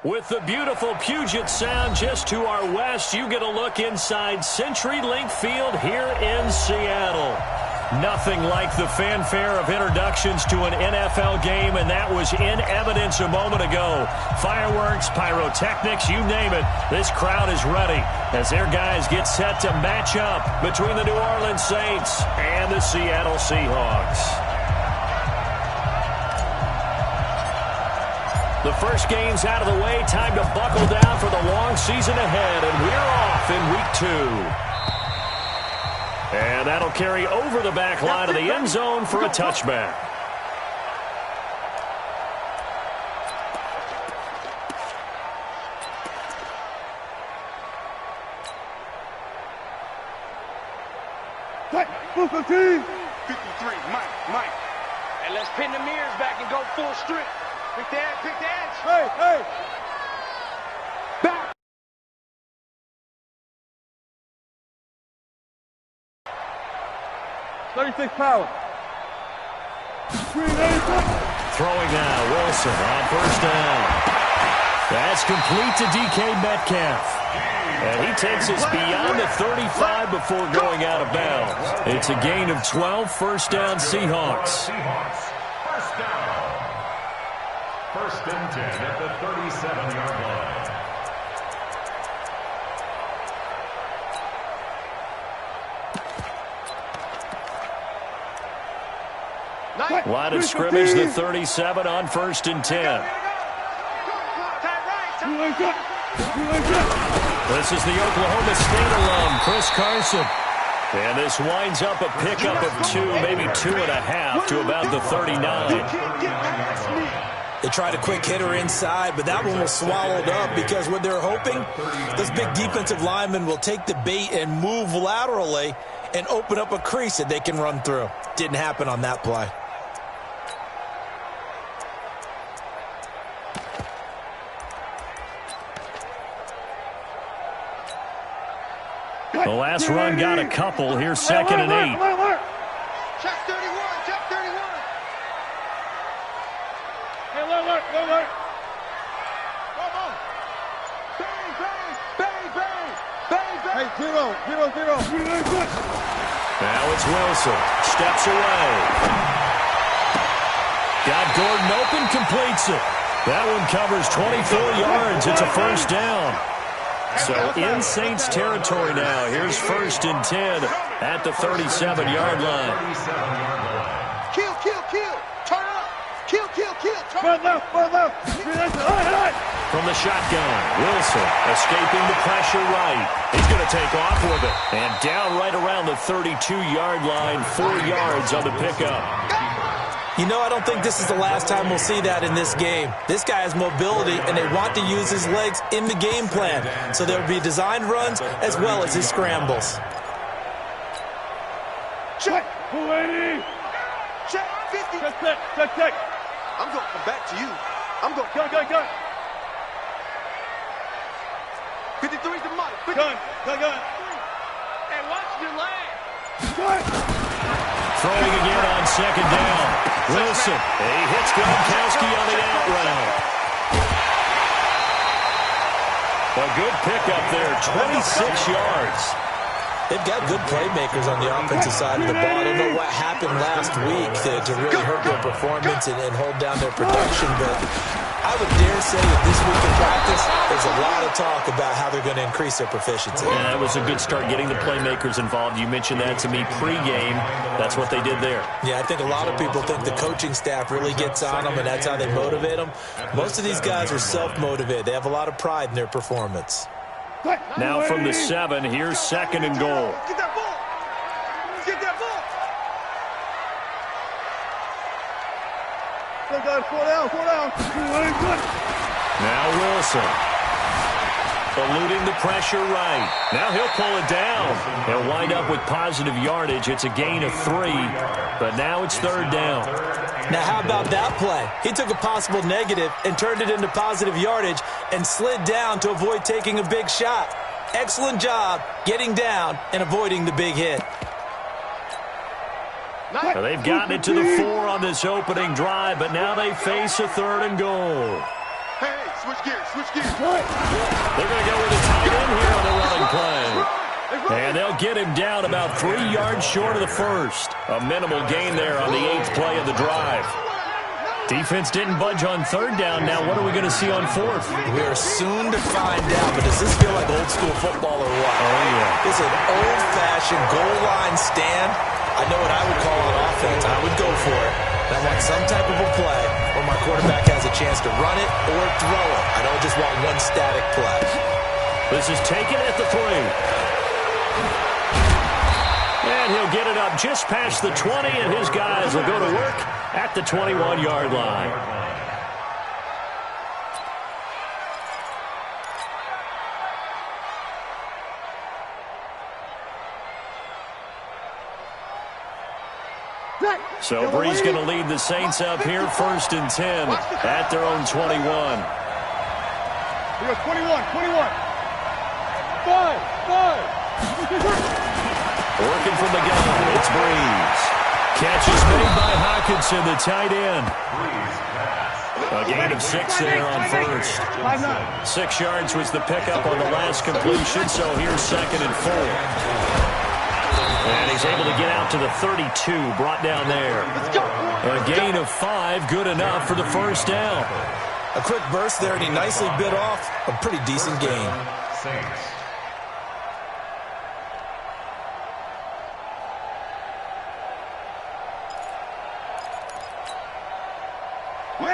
With the beautiful Puget Sound just to our west, you get a look inside CenturyLink Field here in Seattle. Nothing like the fanfare of introductions to an NFL game, and that was in evidence a moment ago. Fireworks, pyrotechnics, you name it. This crowd is ready as their guys get set to match up between the New Orleans Saints and the Seattle Seahawks. The first game's out of the way. Time to buckle down for the long season ahead, and we're off in week 2. And that'll carry over the back line of the end zone for a touchback. Move 53, Mike. And let's pin the mirrors back and go full strip. Pick the edge. Hey. Back. 36 power. Throwing now, Wilson on first down. That's complete to DK Metcalf. And he takes us beyond the 35 before going out of bounds. It's a gain of 12, first down Seahawks. First down. First and 10 at the 37-yard line. Line of scrimmage, the 37 on first and 10. This is the Oklahoma State alum, Chris Carson. And this winds up a pickup of 2, maybe 2.5 to about the 39. They tried a quick hitter inside, but that one was swallowed up because what they're hoping, this big defensive lineman will take the bait and move laterally and open up a crease that they can run through. Didn't happen on that play. The last run got a couple. Here's second and 8. Check 31. Hey, alert. Come on. Bang. Hey, 0. Now it's Wilson. Steps away. Got Gordon open, completes it. That one covers 24 yards. It's a first down. So in Saints territory now. Here's first and 10 at the 37-yard line. Kill. Turn up. Kill. Run left. From the shotgun, Wilson escaping the pressure right. He's going to take off with it. And down right around the 32-yard line, 4 yards on the pickup. You know, I don't think this is the last time we'll see that in this game. This guy has mobility, and they want to use his legs in the game plan. So there will be designed runs as well as his scrambles. Check. 280. Check 50. Check. I'm going to come back to you. I'm going to Go. 53's the mic. Gun. Hey, watch your leg. Throwing again on second down. Wilson, he hits Gronkowski on the out route. A good pickup there, 26 yards. They've got good playmakers on the offensive side of the ball. I don't know what happened last week to really hurt their performance and hold down their production, but I would dare say that this week in practice, there's a lot of talk about how they're going to increase their proficiency. Yeah, that was a good start getting the playmakers involved. You mentioned that to me pregame. That's what they did there. Yeah, I think a lot of people think the coaching staff really gets on them, and that's how they motivate them. Most of these guys are self-motivated. They have a lot of pride in their performance. Now from the 7, here's second and goal. Get that ball. Fall down. Now Wilson. Eluding the pressure right. Now he'll pull it down. He'll wind up with positive yardage. It's a gain of 3, but now it's third down. Now, how about that play? He took a possible negative and turned it into positive yardage and slid down to avoid taking a big shot. Excellent job getting down and avoiding the big hit. Well, they've gotten it to the 4 on this opening drive, but now they face a third and goal. Hey, switch gears, switch gears. They're going to go with a tight end here on the running play. And they'll get him down about 3 yards short of the first. A minimal gain there on the 8th play of the drive. Defense didn't budge on 3rd down. Now what are we going to see on 4th? We are soon to find out, but does this feel like old school football or what? Oh, yeah. It's an old-fashioned goal line stand. I know what I would call an offense. I would go for it. I want some type of a play where my quarterback has a chance to run it or throw it. I don't just want one static play. This is taken at the 3. And he'll get it up just past the 20, and his guys will go to work at the 21-yard line. So Bree's going to lead the Saints up here, 1st and 10 at their own 21. We got 21. 5. Working from the gun, it's Breeze. Catch is made by Hawkinson, the tight end. A gain of 6 there on 1st. 6 yards was the pickup on the last completion, so here's 2nd and 4. And he's able to get out to the 32, brought down there. A gain of 5, good enough for the 1st down. A quick burst there, and he nicely bit off a pretty decent gain.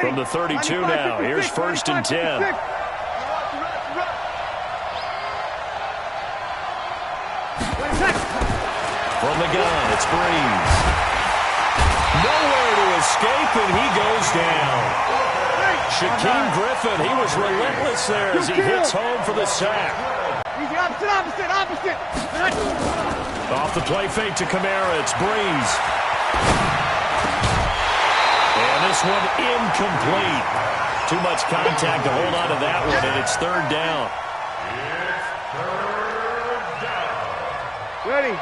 From the 32 now, here's 1st and 10. From the gun, it's Breeze. Nowhere to escape, and he goes down. Shaquem Griffin, he was relentless there as he hits home for the sack. Opposite. Off the play fake to Kamara, it's Breeze. And this one incomplete. Too much contact to hold on to that one, and it's 3rd down.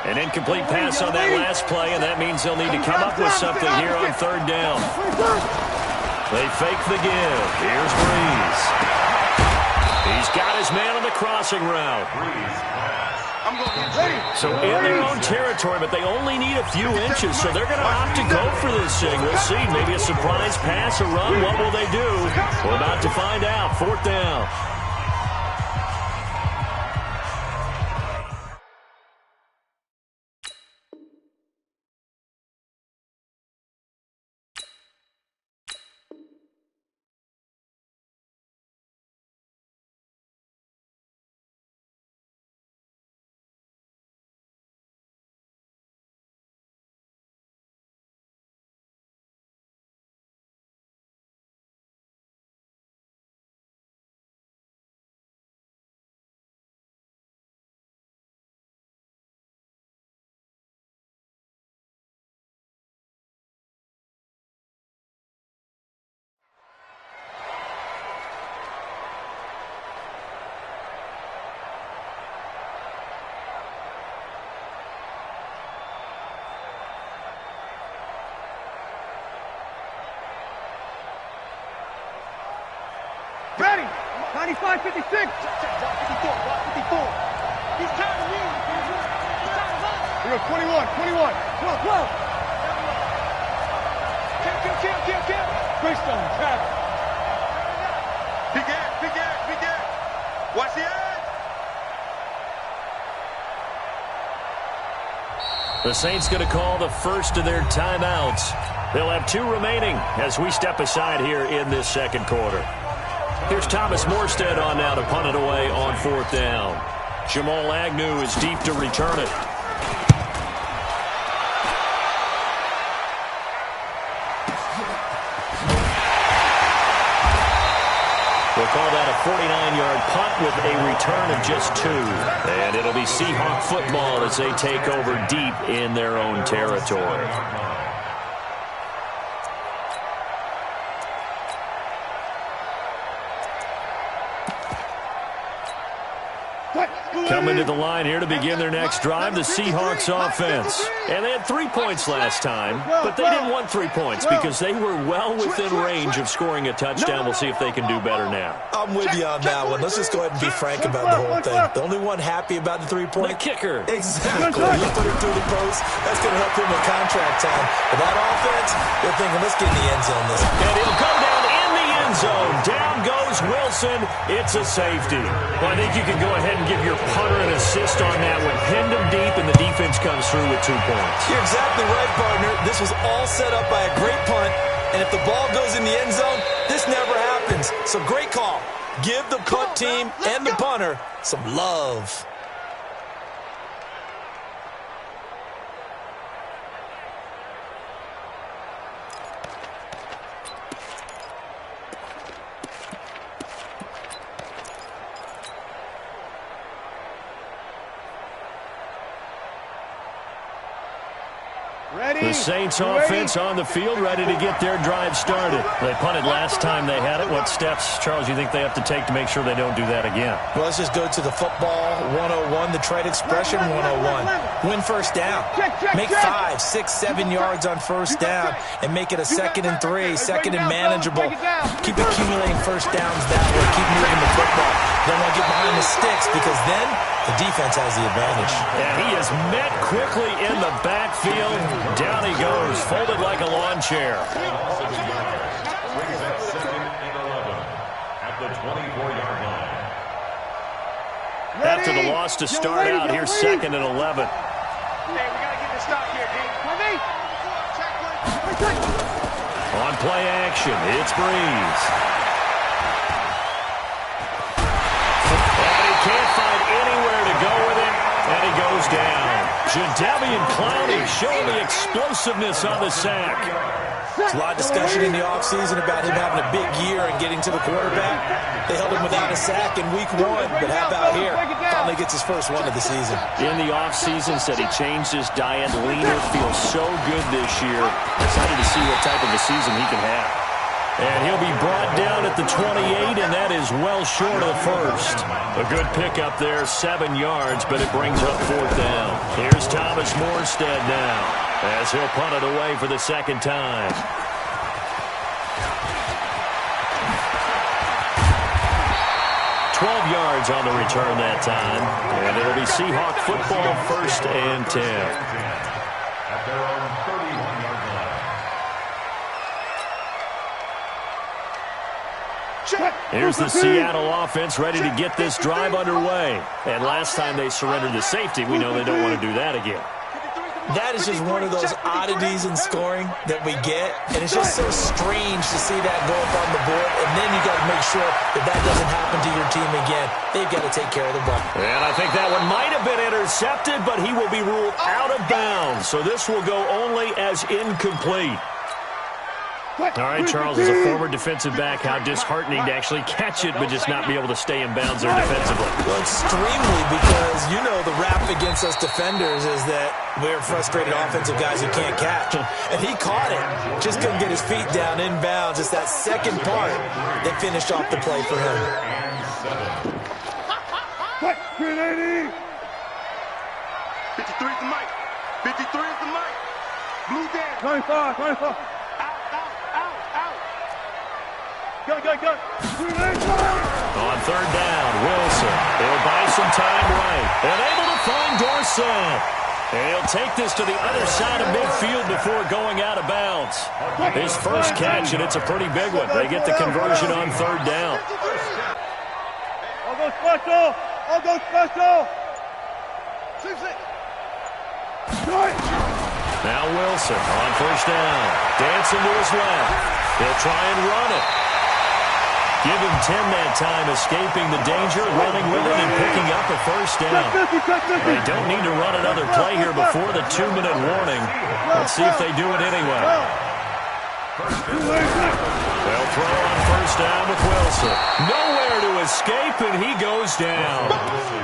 An incomplete pass on that last play, and that means they'll need to come up with something here on 3rd down. They fake the give. Here's Breeze. He's got his man on the crossing route. So in their own territory, but they only need a few inches, so they're going to opt to go for this thing. We'll see. Maybe a surprise pass or run. What will they do? We're about to find out. 4th down. Ready. 95, 56. 54. He's tired of me. We got 21. 12. Kill. Greystone, traffic. Big end. Watch the end. The Saints going to call the first of their timeouts. They'll have 2 remaining as we step aside here in this 2nd quarter. Here's Thomas Morstead on now to punt it away on 4th down. Jamal Agnew is deep to return it. We'll call that a 49-yard punt with a return of just 2. And it'll be Seahawk football as they take over deep in their own territory. Coming to the line here to begin their next drive, the Seahawks offense. And they had 3 points last time, but they didn't want 3 points because they were well within range of scoring a touchdown. We'll see if they can do better now. I'm with you on that one. Let's just go ahead and be frank about the whole thing. The only one happy about the 3-point. The kicker. Exactly. You put it through the post. That's going to help him with contract time. But that offense, they're thinking, let's get in the end zone this time. And he'll go down in the end zone. Down goes Wilson. It's a safety. Well, I think you can go ahead and give your punter an assist on that one. Pinned him deep, and the defense comes through with 2 points. You're exactly right, partner. This was all set up by a great punt. And if the ball goes in the end zone, this never happens. So great call. Give the punt team and the punter some love. The Saints offense on the field, ready to get their drive started. They punted last time they had it. What steps, Charles, you think they have to take to make sure they don't do that again? Well, let's just go to the football 101, the trade expression 101. Win first down. Make 5, 6, 7 yards on first down and make it a 2nd and 3, 2nd and manageable. Keep accumulating first downs that way. Keep moving the football. Then we'll get behind the sticks because then the defense has the advantage. And he is met quickly in the backfield. Down he goes, folded like a lawn chair. Brings up 2nd and 11 at the 24-yard line. After the loss to start out, here's 2nd and 11. Hey, we got to get this stop here, D. On play action, it's Breeze. And he can't find anywhere to go with it, and he goes down. Jadeveon Clowney showing the explosiveness on the sack. There's a lot of discussion in the offseason about him having a big year and getting to the quarterback. They held him without a sack in week 1, but how about here? Finally gets his first one of the season. In the offseason, said he changed his diet, leaner, feels so good this year. Excited to see what type of a season he can have. And he'll be brought down at the 28, and that is well short of the first. A good pickup there, 7 yards, but it brings up 4th down. Here's Thomas Morstead now, as he'll punt it away for the 2nd time. Yards on the return that time, and it'll be Seahawk football 1st and 10. At their own 31-yard line. Here's the Seattle offense ready to get this drive underway. And last time they surrendered the safety, we know they don't want to do that again. That is just one of those oddities in scoring that we get, and it's just so strange to see that go up on the board, and then you got to make sure that that doesn't happen to your team again. They've got to take care of the ball. And I think that one might have been intercepted, but he will be ruled out of bounds, so this will go only as incomplete. All right, Charles, as a former defensive back, how disheartening to actually catch it but just not be able to stay in bounds there defensively. Well, extremely, because, you know, the rap against us defenders is that we're frustrated offensive guys who can't catch. And he caught it. Just couldn't get his feet down in bounds. It's that second part that finished off the play for him. 380. 53 is the mic. 53 is the mic. Blue down. 25, 25. Go. On 3rd down, Wilson. He'll buy some time right. And able to find Dorsett. And he'll take this to the other side of midfield before going out of bounds. His first catch, and it's a pretty big one. They get the conversion on 3rd down. I'll go special. Now Wilson on 1st down. Dancing to his left. He'll try and run it. Give him 10 that time, escaping the danger, running with it, and picking up a 1st down. They don't need to run another play here before the 2-minute warning. Let's see if they do it anyway. They'll throw on 1st down with Wilson. Nowhere to escape, and he goes down.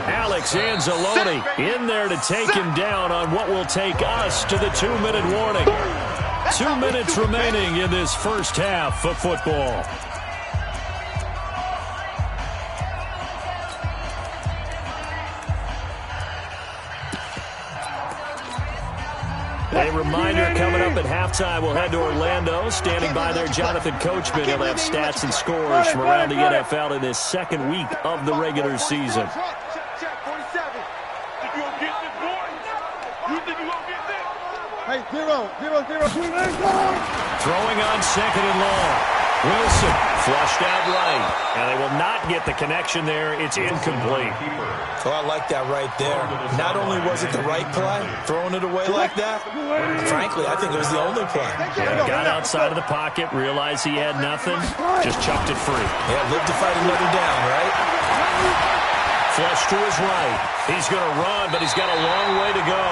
Alex Anzalone in there to take him down on what will take us to the 2-minute warning. 2 minutes remaining in this first half of football. reminder, coming up at halftime, we'll head to Orlando. Standing by there, Jonathan Coachman. He'll have stats and scores from around the NFL in this second week of the regular season. Hey, 0, 0, 0. Throwing on second and long. Wilson flushed out right. And they will not get the connection there. It's incomplete. Oh, I like that right there. Not only was it the right play, throwing it away like that, frankly, I think it was the only play. Yeah, got outside of the pocket, realized he had nothing, just chucked it free. Yeah, live to fight another down, right? Flush to his right. He's going to run, but he's got a long way to go.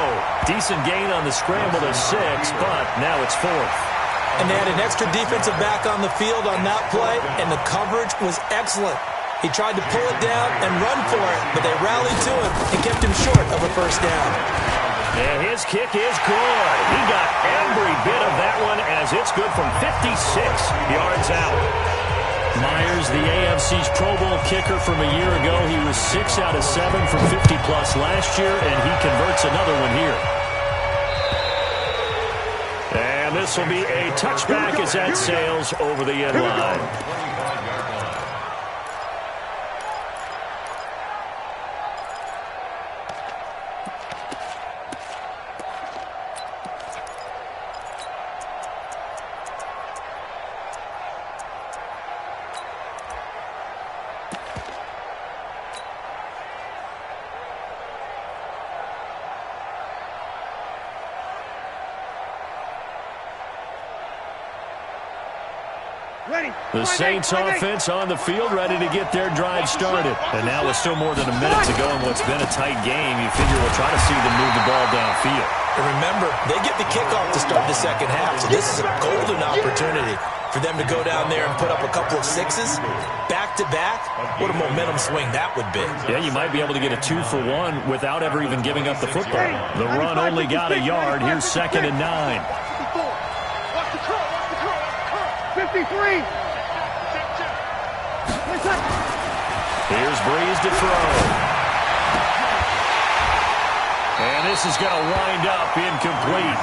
Decent gain on the scramble to 6, but now it's 4th. And they had an extra defensive back on the field on that play, and the coverage was excellent. He tried to pull it down and run for it, but they rallied to him and kept him short of a first down. And his kick is good. He got every bit of that one as it's good from 56 yards out. Myers, the AFC's Pro Bowl kicker from a year ago. He was 6 out of 7 from 50-plus last year, and he converts another one here. And this will be a touchback as that sails over the end line. The Saints offense on the field, ready to get their drive started. And now with still more than a minute to go in what's been a tight game, you figure we'll try to see them move the ball downfield. And remember, they get the kickoff to start the second half, so this is a golden opportunity for them to go down there and put up a couple of 6s back-to-back. What a momentum swing that would be. Yeah, you might be able to get a 2-for-1 without ever even giving up the football. The run only got a yard. Here's 2nd and 9. 53. Here's Breeze to throw. And this is going to wind up incomplete.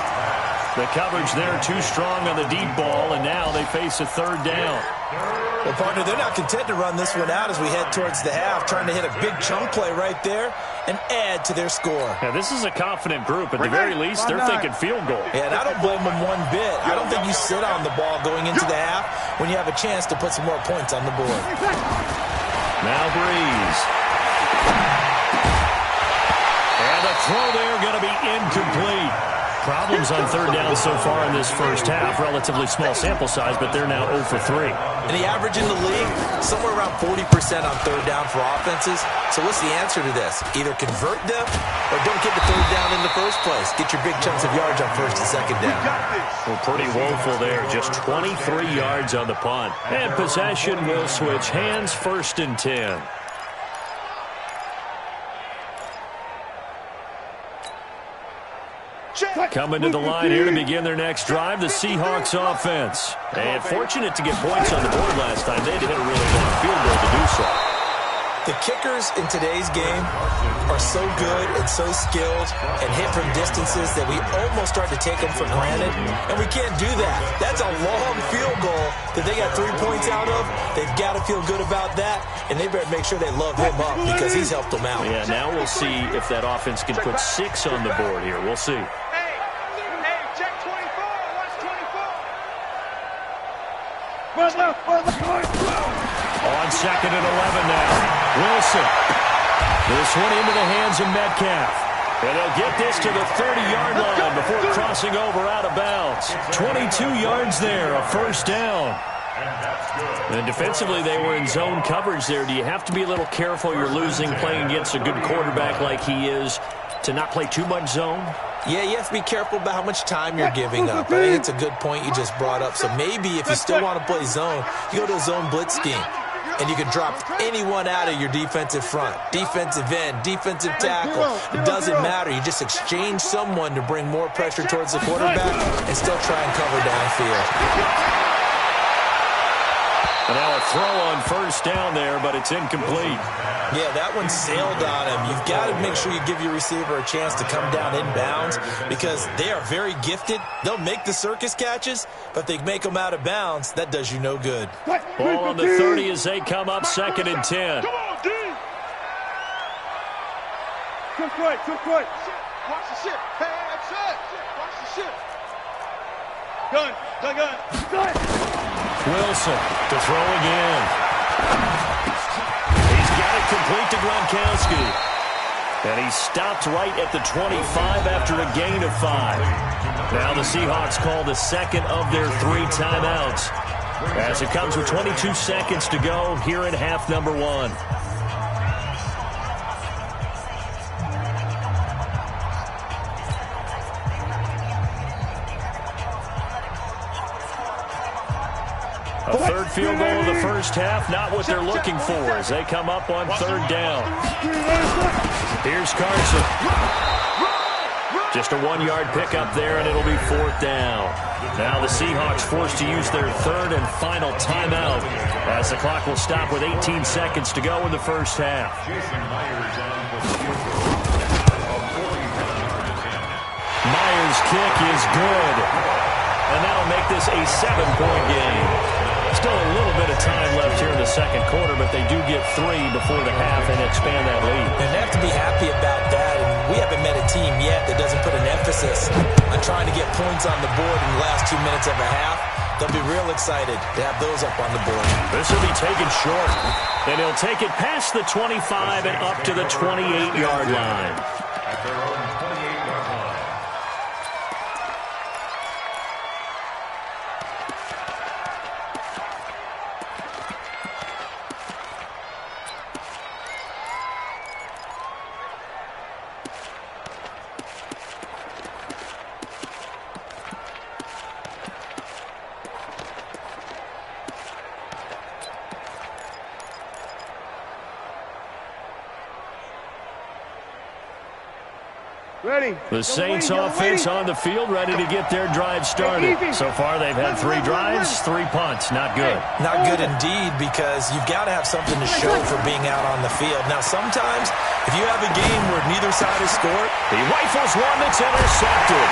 The coverage there too strong on the deep ball, and now they face a 3rd down. Well, partner, they're not content to run this one out as we head towards the half, trying to hit a big chunk play right there and add to their score. Yeah, this is a confident group. At the very least, they're thinking field goal. Yeah, and I don't blame them one bit. I don't think you sit on the ball going into the half when you have a chance to put some more points on the board. Now Breeze. And the throw there going to be incomplete. Problems on 3rd down so far in this first half. Relatively small sample size, but they're now 0 for 3. And the average in the league, somewhere around 40% on 3rd down for offenses. So what's the answer to this? Either convert them or don't get the 3rd down in the first place. Get your big chunks of yards on 1st and 2nd down. Well, pretty woeful there. Just 23 yards on the punt. And possession will switch hands, 1st and 10. Coming to the line here to begin their next drive, the Seahawks offense. And fortunate to get points on the board last time. They had to hit a really long field goal to do so. The kickers in today's game are so good and so skilled and hit from distances that we almost start to take them for granted, and we can't do that. That's a long field goal that they got 3 points out of. They've got to feel good about that, and they better make sure they love him up because he's helped them out. Yeah, now we'll see if that offense can put 6 on the board here. We'll see. Left. On 2nd and 11 now. Wilson. This one into the hands of Metcalf. And they'll get this to the 30-yard line before crossing over out of bounds. 22 yards there, a 1st down. And defensively, they were in zone coverage there. Do you have to be a little careful? You're losing playing against a good quarterback like he is to not play too much zone? Yeah, you have to be careful about how much time you're giving up. I think it's a good point you just brought up. So maybe if you still want to play zone, you go to a zone blitz scheme. And you can drop anyone out of your defensive front. Defensive end, defensive tackle. It doesn't matter. You just exchange someone to bring more pressure towards the quarterback and still try and cover downfield. And now a throw on first down there, but it's incomplete. Yeah, that one sailed on him. You've got to make sure you give your receiver a chance to come down inbounds because they are very gifted. They'll make the circus catches, but they make them out of bounds. That does you no good. Ball on the 30 as they come up 2nd and 10. Come on, D. Took right. Watch the shit. Hey, that's it. Watch the shit. Gun. Wilson to throw again. He's got it complete to Gronkowski. And he stopped right at the 25 after a gain of 5. Now the Seahawks call the second of their 3 timeouts, as it comes with 22 seconds to go here in half number 1. A third field goal of the first half, not what they're looking for as they come up on 3rd down. Here's Carson. Just a 1-yard pickup there, and it'll be 4th down. Now the Seahawks forced to use their 3rd and final timeout as the clock will stop with 18 seconds to go in the first half. Myers' kick is good, and that'll make this a 7-point game. Still a little bit of time left here in the second quarter, but they do get 3 before the half and expand that lead. And they have to be happy about that. And we haven't met a team yet that doesn't put an emphasis on trying to get points on the board in the last 2 minutes of a half. They'll be real excited to have those up on the board. This will be taken short, and he'll take it past the 25 and up to the 28-yard line. At their own 28-yard line. The Saints offense on the field, ready to get their drive started. So far, they've had 3 drives, 3 punts. Not good. Not good indeed, because you've got to have something to show for being out on the field. Now, sometimes, if you have a game where neither side has scored, he rifles one that's intercepted.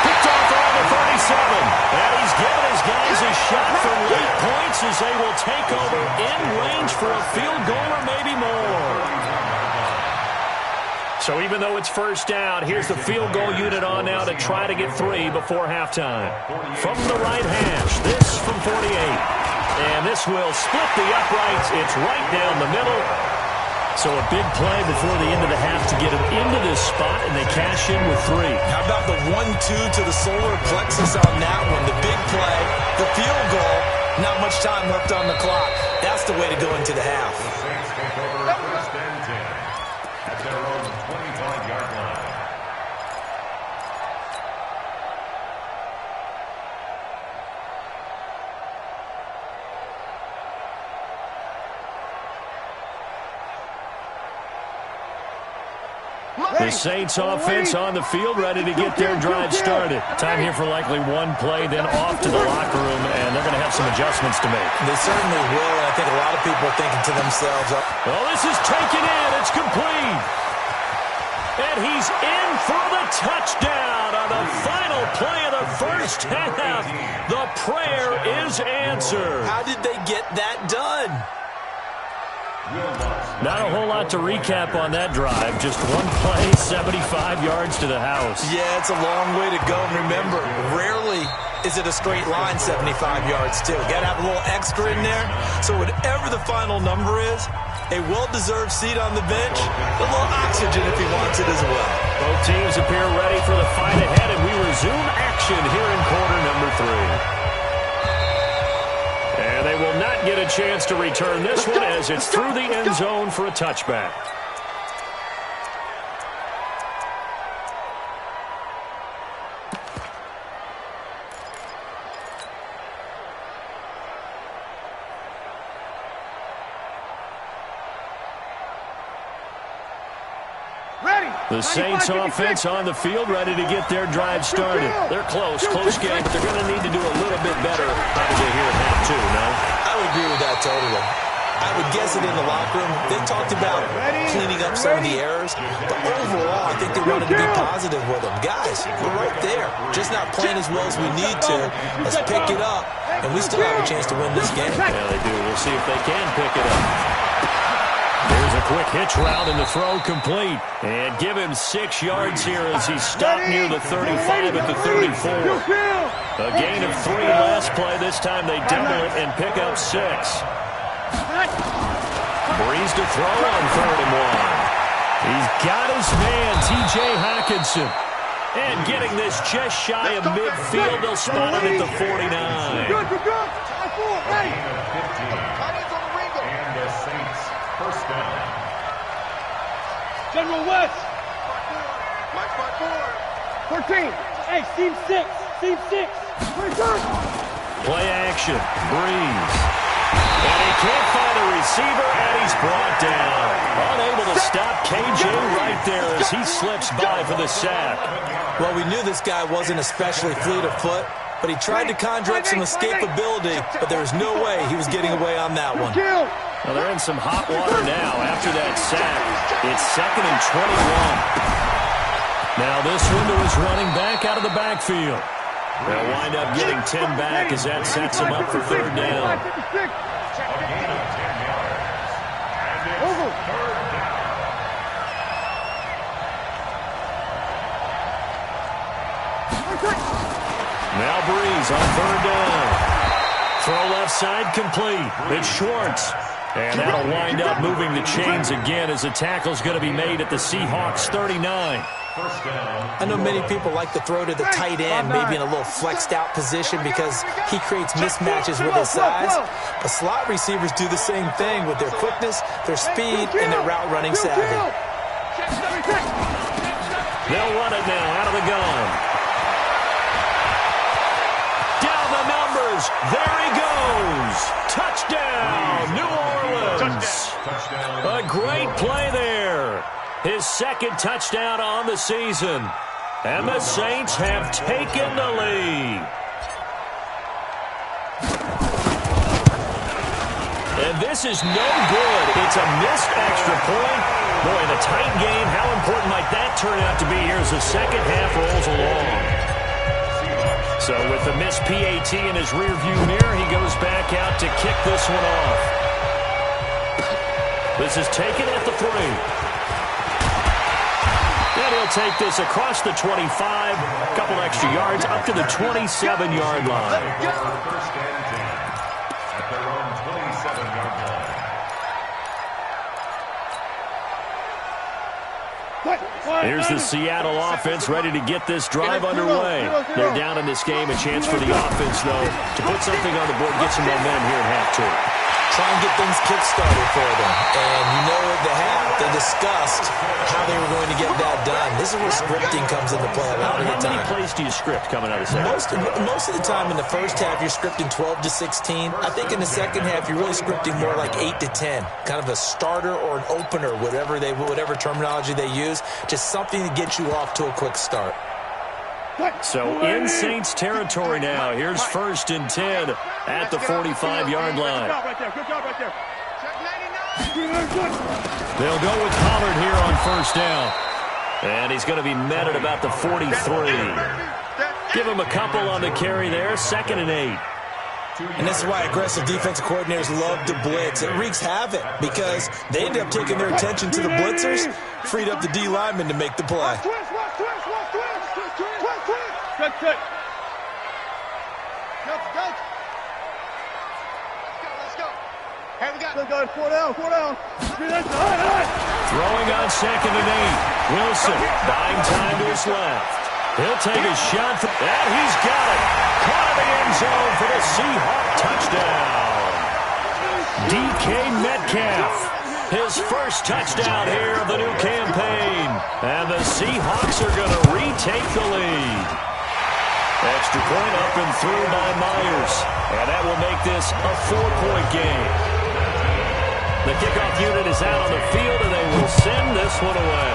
Picked off around the 37. And he's given his guys a shot for late points as they will take over in range for a field goal or maybe more. So even though it's first down, here's the field goal unit on now to try to get 3 before halftime. From the right hash, this from 48. And this will split the uprights. It's right down the middle. So a big play before the end of the half to get them into this spot, and they cash in with 3. How about the 1-2 to the solar plexus on that one? The big play, the field goal, not much time left on the clock. That's the way to go into the half. Saints take over 1st and 10 at their own 25-yard line. The Saints offense on the field, ready to get their drive started. Time here for likely 1 play, then off to the locker room, and they're going to have some adjustments to make. They certainly will, and I think a lot of people are thinking to themselves, well, this is taken in. It's complete. And he's in for the touchdown on the final play of the first half. The prayer is answered. how did they get that done? Not a whole lot to recap on that drive. Just 1 play, 75 yards to the house. Yeah, it's a long way to go. Remember, rarely is it a straight line 75 yards, too. Got to have a little extra in there. So whatever the final number is, a well-deserved seat on the bench, a little oxygen if he wants it as well. Both teams appear ready for the fight ahead, and we resume action here in quarter number 3. And they will not get a chance to return this one as it's through the end zone for a touchback. The Saints offense on the field, ready to get their drive started. They're close game, but they're going to need to do a little bit better probably here at halftime. too, no? I would agree with that totally. I would guess it in the locker room. They talked about cleaning up some of the errors, but overall, I think they wanted to be positive with them. Guys, we're right there. Just not playing as well as we need to. Let's pick it up, and we still have a chance to win this game. Yeah, they do. We'll see if they can pick it up. Here's a quick hitch route and the throw complete. And give him 6 yards here as he stopped near the 35 at the 34. A gain of 3 last play. This time they double it and pick up 6. Breeze to throw on 3rd and 1. He's got his man, T.J. Hockenson. And getting this just shy of midfield, they'll spot him at the 49. And the Saints, first down. General West. Mike 5-4. 14. Hey, Team 6. Team 6. Play action. Breeze. And he can't find a receiver, and he's brought down. Unable to stop KJ right there as he slips by for the sack. Well, we knew this guy wasn't especially fleet of foot, but he tried to conjure up some escapability, but there was no way he was getting away on that one. Well, they're in some hot water now after that sack. It's 2nd and 21. Now this one to his running back out of the backfield. They'll wind up getting 10 back as that sets him up for 3rd down. A gain of 10 yards. And it's 3rd down. Now Breeze on 3rd down. Throw left side complete. It's Schwartz. And that'll wind up moving the chains again as the tackle's going to be made at the Seahawks 39. First down. I know many people like to throw to the tight end, maybe in a little flexed out position because he creates mismatches with his size. But slot receivers do the same thing with their quickness, their speed, and their route running savvy. They'll run it now out of the gun. Down the numbers. There he goes. Touchdown, New Orleans. A great play there. His 2nd touchdown on the season. And the Saints have taken the lead. And this is no good. It's a missed extra point. Boy, in a tight game, how important might that turn out to be here as the second half rolls along? So with the missed PAT in his rearview mirror, he goes back out to kick this one off. This is taken at the 3. And he'll take this across the 25, a couple extra yards, up to the 27-yard line. First and 10 at their own 27-yard line. Here's the Seattle offense ready to get this drive underway. They're down in this game. A chance for the offense, though, to put something on the board, get some momentum here at half 2. Try and get things kick-started for them. And you know at the half, they discussed how they were going to get that done. This is where scripting comes into play a lot of the time. How many plays do you script coming out of the second? Most of the time in the first half, you're scripting 12 to 16. I think in the second half, you're really scripting more like 8 to 10. Kind of a starter or an opener, whatever terminology they use. Just something to get you off to a quick start. So in Saints territory now. Here's 1st and 10 at the 45-yard line. Good job right there. They'll go with Pollard here on 1st down. And he's going to be met at about the 43. Give him a couple on the carry there. 2nd and 8. And this is why aggressive defensive coordinators love to blitz. It wreaks havoc because they end up taking their attention to the blitzers, freed up the D lineman to make the play. Good. Let's go. Hey, we got. Let's go. 4 down. Throwing on 2nd and 8. Wilson buying time to his left. He'll take a shot from that. He's got it. Caught in the end zone for the Seahawk touchdown. DK Metcalf. His first touchdown here of the new campaign. And the Seahawks are going to retake the lead. Extra point up and through by Myers. And that will make this a 4-point game. The kickoff unit is out on the field, and they will send this one away.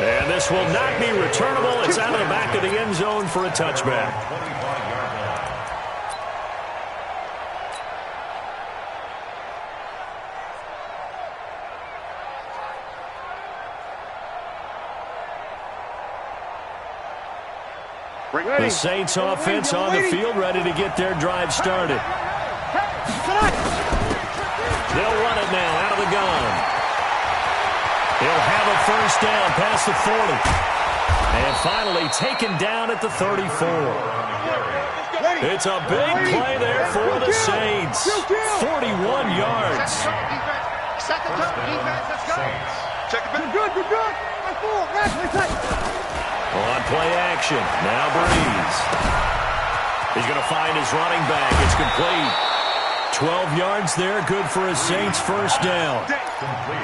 And this will not be returnable. It's out of the back of the end zone for a touchback. The Saints offense on the field, ready to get their drive started. They'll run it now out of the gun. He'll have a first down past the 40. And finally taken down at the 34. It's a big play there for the Saints. 41 yards. Second down, defense, let's go. Check it. Good. On play action, now Breeze. He's going to find his running back. It's complete. 12 yards there, good for a Saints first down.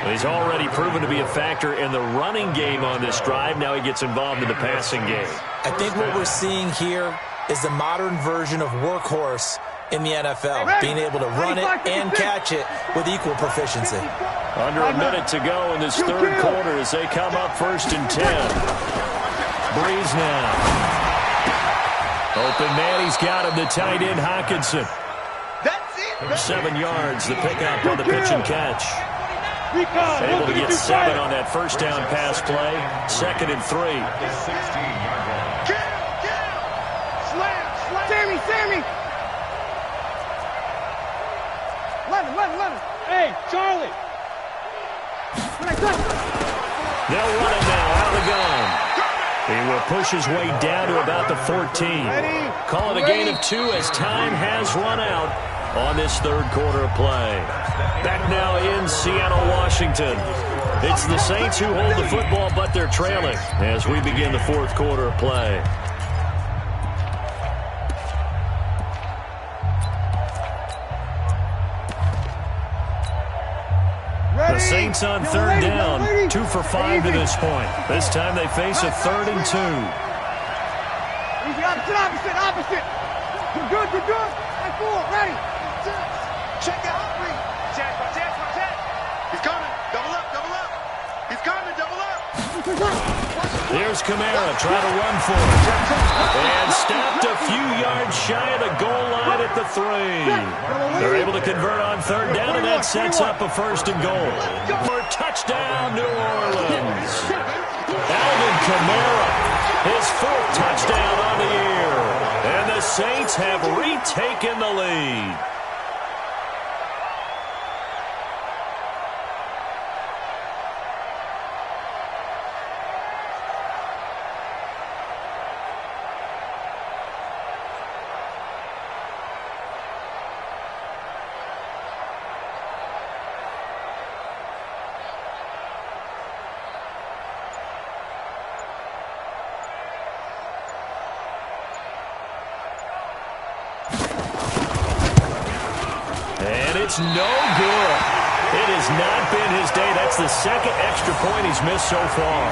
He's already proven to be a factor in the running game on this drive. Now he gets involved in the passing game. I think what we're seeing here is the modern version of workhorse in the NFL, being able to run it and catch it with equal proficiency. Under a minute to go in this third quarter as they come up 1st and 10. Breeze now. Open man, he's got him, the tight end Hawkinson. That's it. 7 yards, the pickup on the pitch and catch. Able to get 7 on that first down pass play. 2nd and 3. Slam. Sammy. Let him. Hey, Charlie. They'll run it now out of the gun. He will push his way down to about the 14. Call it a gain of 2 as time has run out on this third quarter of play. Back now in Seattle, Washington. It's the Saints who hold the football, but they're trailing as we begin the fourth quarter of play. The Saints on third down, 2 for 5 to this point. This time they face a 3rd and 2. Opposite. Good. That's 4, ready. Check out. Chance. He's coming. Double up. He's coming. Double up. Here's Kamara trying to run for it. And stopped a few yards shy of the goal line at the 3. They're able to convert on third down, and that sets up a 1st and goal. For touchdown, New Orleans. Alvin Kamara, his 4th touchdown on the year. And the Saints have retaken the lead. It's no good. It has not been his day. That's the 2nd extra point he's missed so far.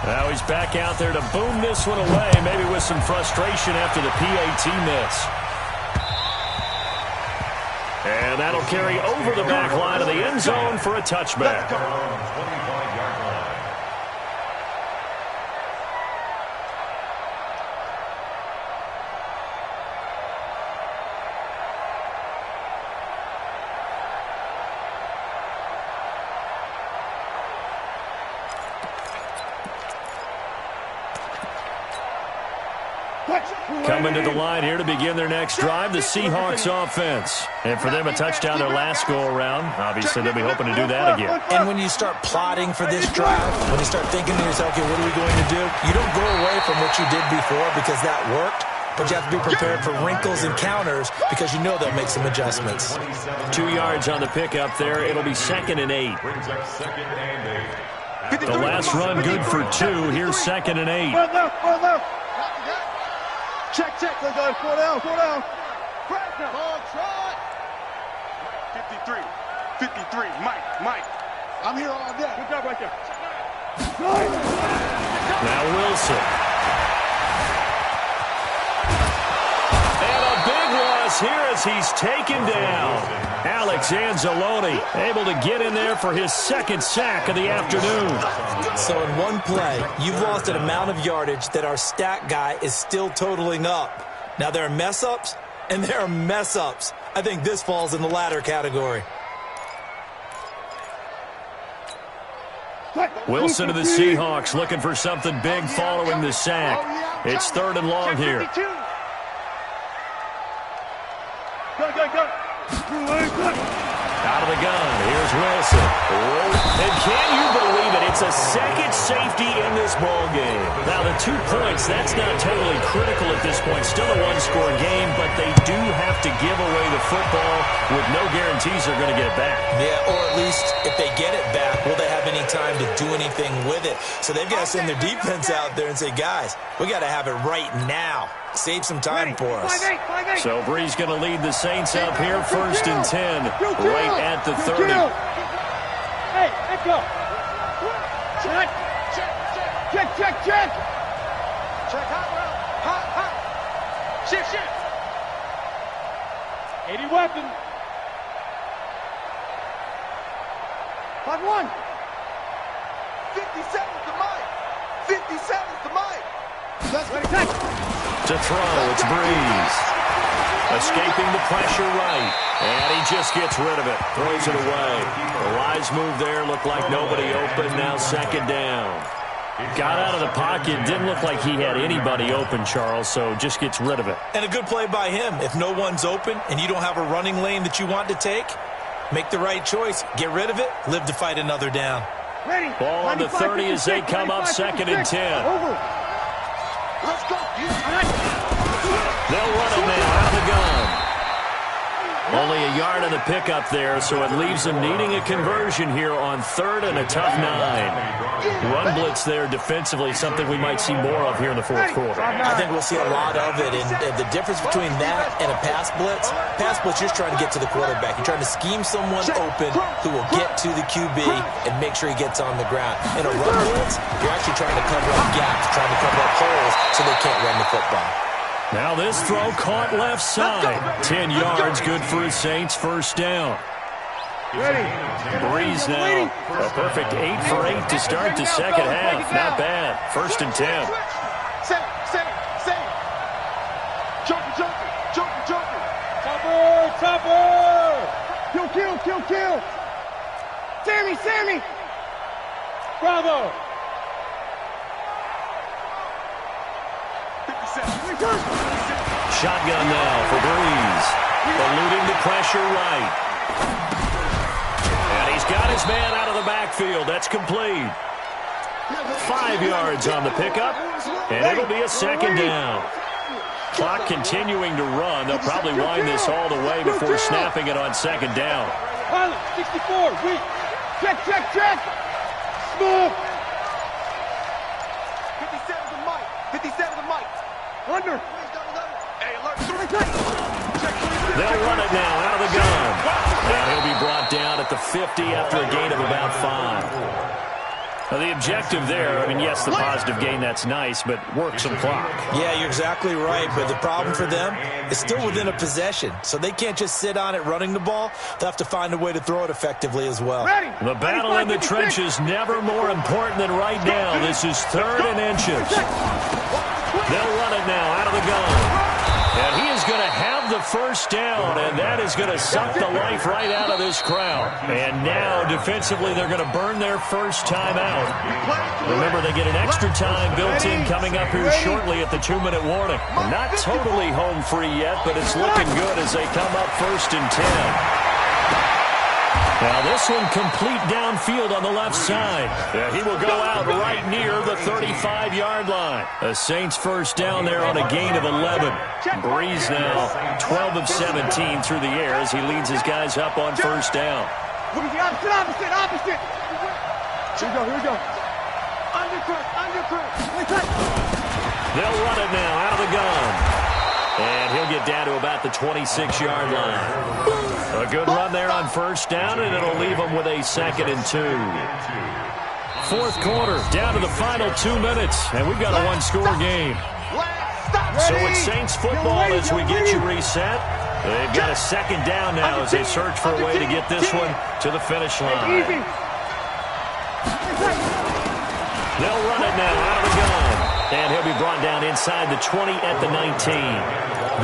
Now he's back out there to boom this one away, maybe with some frustration after the PAT miss. And that'll carry over the back line of the end zone for a touchback. Coming to the line here to begin their next drive, the Seahawks offense. And for them, a touchdown their last go-around. Obviously, they'll be hoping to do that again. And when you start plotting for this drive, when you start thinking to yourself, okay, what are we going to do? You don't go away from what you did before because that worked, but you have to be prepared for wrinkles and counters because you know they'll make some adjustments. 2 yards on the pickup there. It'll be 2nd and 8. The last run good for 2. Here's 2nd and 8. Check. Let's go. 4 down. Ball trot. 53. Mike. I'm here all day. Good job right there. Now Wilson. And a big loss here as he's taken down. Alex Anzalone able to get in there for his second sack of the afternoon. So in one play, you've lost an amount of yardage that our stat guy is still totaling up. Now there are mess-ups, and there are mess-ups. I think this falls in the latter category. Wilson to the Seahawks looking for something big following the sack. It's 3rd and long here. Go. Out of the gun. Here's Wilson. And can you believe it? It's a second safety in this ball game. Now, the 2 points, that's not totally critical at this point. Still a one-score game, but they do have to give away the football with no guarantees they're going to get it back. Yeah, or at least if they get it back, will they have any time to do anything with it? So they've got to send their defense out there and say, guys, we got to have it right now. Save some time for us. So Brees going to lead the Saints up here, 1st and 10, right at the 30. Hey, let's go. Check. Check, hot route. Hot. Shift. 80 weapon. Hot 1. 57's the mic. 57's the mic. Let's go. To throw, it's Brees. Escaping the pressure right. And he just gets rid of it. Throws it away. The wise move there. Looked like nobody open. Now 2nd down. Got out of the pocket. Didn't look like he had anybody open, Charles, so just gets rid of it. And a good play by him. If no one's open and you don't have a running lane that you want to take, make the right choice. Get rid of it. Live to fight another down. Ready. Ball on the 30 as they come up 2nd and 10. Over. Let's go. They'll run it now out of the gun. Only a yard of the pickup there, so it leaves them needing a conversion here on 3rd and a tough 9. Run blitz there defensively, something we might see more of here in the 4th quarter. I think we'll see a lot of it, and the difference between that and a pass blitz, you're just trying to get to the quarterback. You're trying to scheme someone open who will get to the QB and make sure he gets on the ground. In a run blitz, you're actually trying to cover up gaps, trying to cover up holes so they can't run the football. Now this throw caught left side. 10 yards, good for the Saints, 1st down. Ready. Brees now, a perfect 8 for 8 to start the 2nd half. Not bad. 1st and 10. Same. Joker. Topper. Kill. Sammy. Bravo. Shotgun now for Brees. Eluding the pressure right. And he's got his man out of the backfield. That's complete. 5 yards on the pickup. And it'll be a 2nd down. Clock continuing to run. They'll probably wind this all the way before snapping it on 2nd down. Pilot, 64, weak. Check. Smooth. 57 the mic. Under. Hey, alert. They'll run it now out of the gun. And he'll be brought down at the 50 after a gain of about 5. Now the objective there, I mean, yes, the positive gain, that's nice, but work some clock. Yeah, you're exactly right, but the problem for them is still within a possession, so they can't just sit on it running the ball. They'll have to find a way to throw it effectively as well. Ready. The battle in the trenches never more important than right now. This is 3rd and inches. They'll run it now out of the gun. And he is going to have the 1st down, and that is going to suck the life right out of this crowd. And now, defensively, they're going to burn their first time out. Remember, they get an extra time built in coming up here shortly at the 2-minute warning. Not totally home free yet, but it's looking good as they come up 1st and 10. Now this one complete downfield on the left side. Yeah, he will go out right near the 35-yard line. The Saints 1st down there on a gain of 11. Brees now 12 of 17 through the air as he leads his guys up on 1st down. Opposite. Here we go. Undercut. They'll run it now out of the gun. And he'll get down to about the 26-yard line. A good run there on 1st down, and it'll leave him with a 2nd and 2. Fourth quarter, down to the final 2 minutes, and we've got a one-score game. So it's Saints football as we get you reset. They've got a second down now as they search for a way to get this one to the finish line. They'll run it now out of the gun. And he'll be brought down inside the 20 at the 19.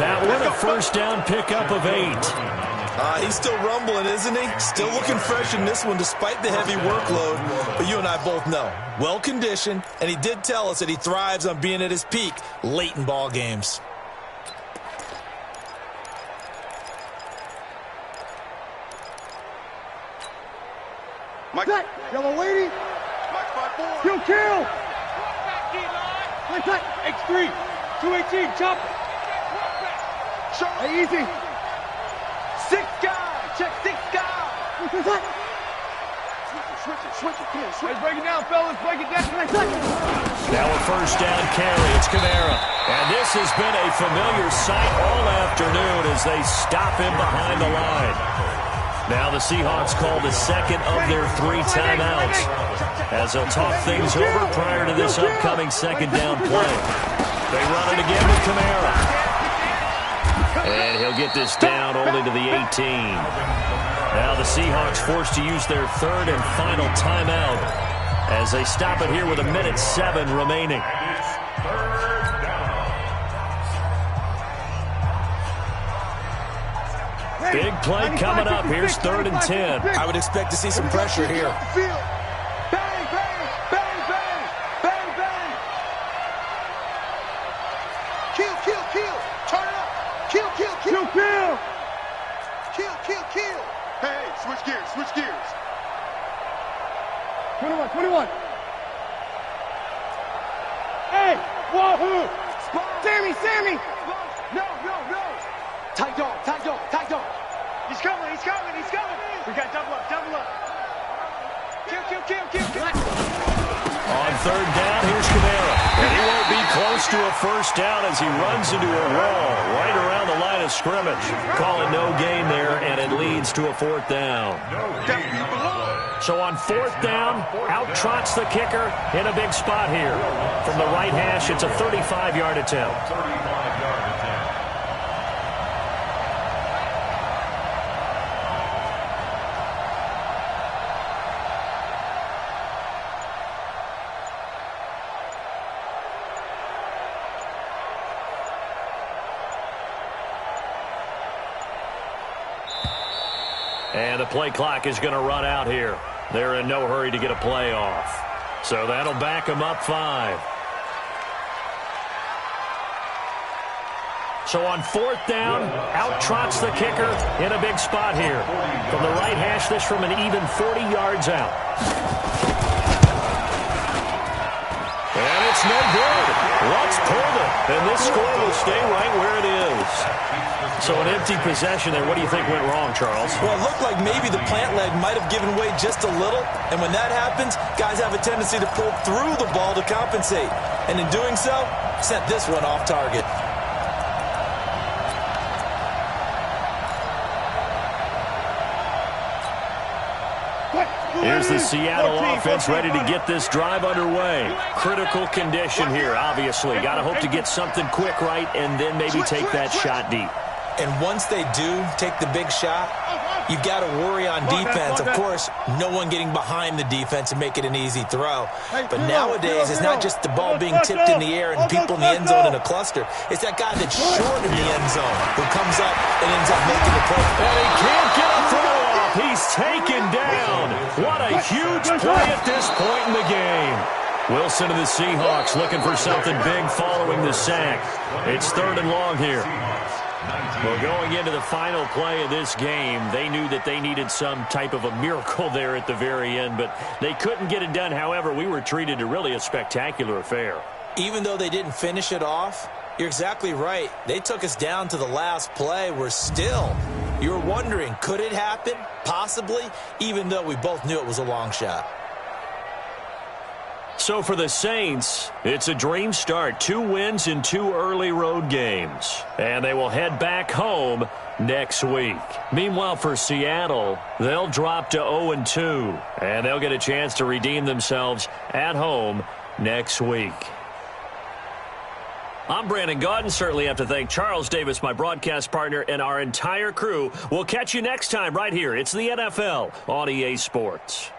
That one a first down pickup of 8. He's still rumbling, isn't he? Still looking fresh in this one despite the heavy workload. But you and I both know, well-conditioned, and he did tell us that he thrives on being at his peak late in ball games. Mike, yellow lady. Mike 5-4. Kill. X3, 218, chop. Hey, easy. 6 guys, check 6 guys. Switch it, come on, switch. Let's break it down, fellas, break it down. Now a first down carry, it's Kamara. And this has been a familiar sight all afternoon as they stop him behind the line. Now the Seahawks call the second of their 3 timeouts as they'll talk things over prior to this upcoming second down play. They run it again with Kamara. And he'll get this down only to the 18. Now the Seahawks forced to use their third and final timeout as they stop it here with 1:07 remaining. Big play coming up. Here's 3rd and 10. I would expect to see some pressure here. Bang, bang, bang, bang, bang, bang. Kill. Turn it up. Kill. Kill. Hey, switch gears. 21. Hey, wahoo. Sammy. No. Tight dog. He's coming. We got double up. Kill. On 3rd down, here's Kamara. And he won't be close to a first down as he runs into a wall right around the line of scrimmage. Calling no gain there, and it leads to a 4th down. So on 4th down, out trots the kicker in a big spot here. From the right hash, it's a 35-yard attempt. And the play clock is going to run out here. They're in no hurry to get a play off. So that'll back them up 5. So on 4th down, out trots the kicker in a big spot here. From the right hash, this from an even 40 yards out. And it's no good. Let's pull it. And this score will stay right where it is. So an empty possession there. What do you think went wrong, Charles? Well, it looked like maybe the plant leg might have given way just a little. And when that happens, guys have a tendency to pull through the ball to compensate. And in doing so, sent this one off target. Here's the Seattle offense ready to get this drive underway. Critical condition here, obviously. Got to hope to get something quick right and then maybe take that shot deep. And once they do take the big shot, you've got to worry on defense. Of course, no one getting behind the defense and make it an easy throw. But nowadays, it's not just the ball being tipped in the air and people in the end zone in a cluster. It's that guy that's short in the end zone who comes up and ends up making the play. And he can't get a throw off. He's taken down. What a huge play at this point in the game. Wilson and the Seahawks looking for something big following the sack. It's 3rd and long here. Well, going into the final play of this game, they knew that they needed some type of a miracle there at the very end, but they couldn't get it done. However, we were treated to really a spectacular affair. Even though they didn't finish it off, you're exactly right. They took us down to the last play. We're still, you're wondering, could it happen? Possibly, even though we both knew it was a long shot. So for the Saints, it's a dream start. 2 wins in 2 early road games. And they will head back home next week. Meanwhile, for Seattle, they'll drop to 0-2. And they'll get a chance to redeem themselves at home next week. I'm Brandon Gaudin. Certainly have to thank Charles Davis, my broadcast partner, and our entire crew. We'll catch you next time right here. It's the NFL on EA Sports.